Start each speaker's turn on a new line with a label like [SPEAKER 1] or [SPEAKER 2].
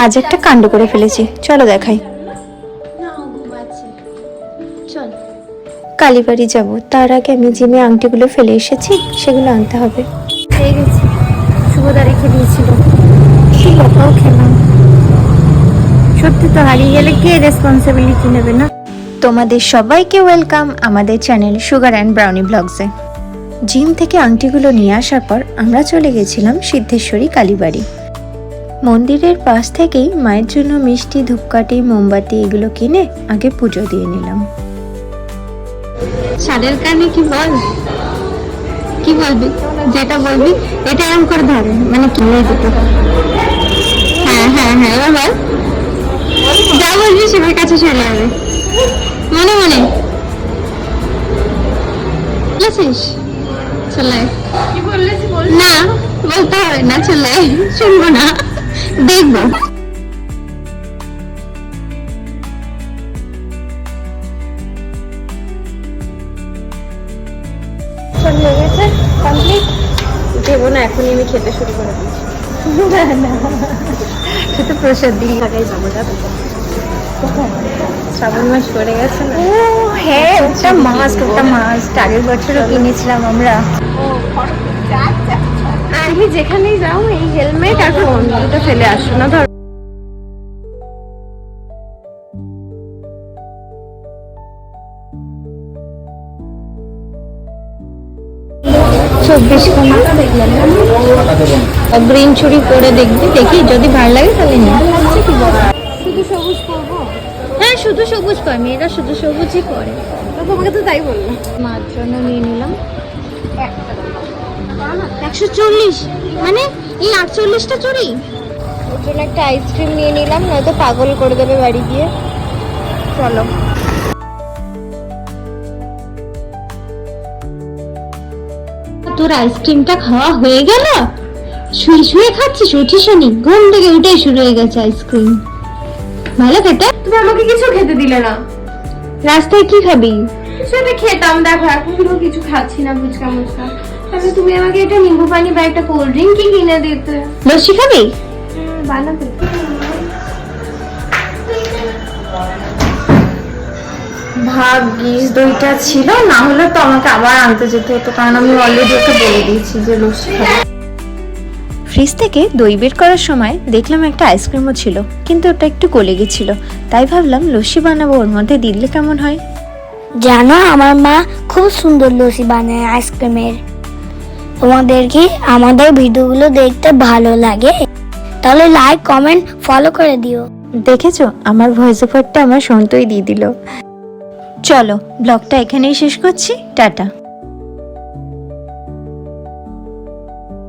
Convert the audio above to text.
[SPEAKER 1] আজ একটা কাণ্ড করে ফেলেছি, চলো দেখাই। কালীবাড়ি যাব, তার আগে আমি জিমে আংটিগুলো ফেলে এসেছি, সেগুলো আনতে হবে। পেয়ে গেছি, শুভদা রেখে দিয়েছিল, কি কথাও খেলাম। সত্যি তো হারিয়ে গেলে কে রেসপন্সিবিলিটি নেবে না? তোমাদের সবাইকে ওয়েলকাম আমাদের চ্যানেল সুগার অ্যান্ড ব্রাউনি ব্লগসে। জিম থেকে আংটিগুলো নিয়ে আসার পর আমরা চলে গেছিলাম সিদ্ধেশ্বরী কালীবাড়ি। মন্দিরের পাশ থেকেই মায়ের জন্য মিষ্টি, ধূপকাঠি, মোমবাতি এগুলো কিনে আগে পুজো দিয়ে নিলাম। শাড়ির কানে কি বল, কি বলবি, যেটা বলবি এটা এরকম করে ধরে, মানে কিনে দিত। হ্যাঁ হ্যাঁ হ্যাঁ, এবার বল, যা বলবি সবার কাছে চলে যাবে মনে মনে। বলেছিস চলে না, বলতে হবে না, চলে শুনবো না, দেখবো। হয়ে গেছে কমপ্লিট, দেবো না এখনই, আমি খেতে শুরু করে দিচ্ছি। শুধু প্রসাদ দিন লাগাই যাবো, যাবো শ্রাবণ মাস পড়ে গেছে না? ও হ্যাঁ, ওটা মাস্ট, ওটা মাস্ট। আগের বছরও কিনেছিলাম আমরা। আমি যেখানেই যাও এই হেলমেট আর ফোন দুটো ফেলে আসো না, ধর। গ্রিন চুরি করে দেখবি, দেখি যদি ভালো লাগে তাহলে নিয়ে। শুধু সবুজ করবো? হ্যাঁ শুধু সবুজ কর, মেয়েরা শুধু সবুজই করে। তোমাকে তো তাই বললো। মার জন্য নিয়ে নিলাম 140, মানে এই 48টা চুরি। ওর জন্য একটা আইসক্রিম নিয়ে নিলাম, নয়তো পাগল করে দেবে বাড়ি গিয়ে। চলো। তোর আইসক্রিমটা খাওয়া হয়ে গেল? শুয়ে শুয়ে খাচ্ছিস, উঠিস নি? ঘুম থেকে উঠে শুরু হয়ে গেছে আইসক্রিম। ভালো খেতে? তুমি আমাকে কিছু খেতে দিলে না। রাস্তায় কি খাবি? সেটা খেতাম, দেখো এখন কিন্তু কিছু খাচ্ছি না, ফুচকা মুচকা। তাহলে তুমি আমাকে একটা নিম্বু পানি বা একটা কোল্ড ড্রিঙ্ক কি কিনে দিতে। লস্যি খাবি? বানাতে। ভাগ্যিস দইটা ছিল, না হলে তো আমাকে আবার আনতে যেতে হতো, কারণ আমি অলরেডি ওকে বলে দিয়েছি যে লস্যি খাবো। ফ্রিজ থেকে দই বের করার সময় দেখলাম একটা আইসক্রিমও ছিল, কিন্তু ওটা একটু গলে গেছিল, তাই ভাবলাম লস্যি বানাবো, ওর মধ্যে দিলে কেমন হয়।
[SPEAKER 2] জানো আমার মা খুব সুন্দর লস্যি বানায় আইসক্রিমের। তোমাদের কি আমাদের ভিডিওগুলো দেখতে ভালো লাগে? তাহলে লাইক, কমেন্ট, ফলো করে দিও।
[SPEAKER 1] দেখেছো, আমার ভয়েস ওভারটা আমার সন্তই দিয়ে দিল। চলো ব্লগটা এখানেই শেষ করছি, টাটা।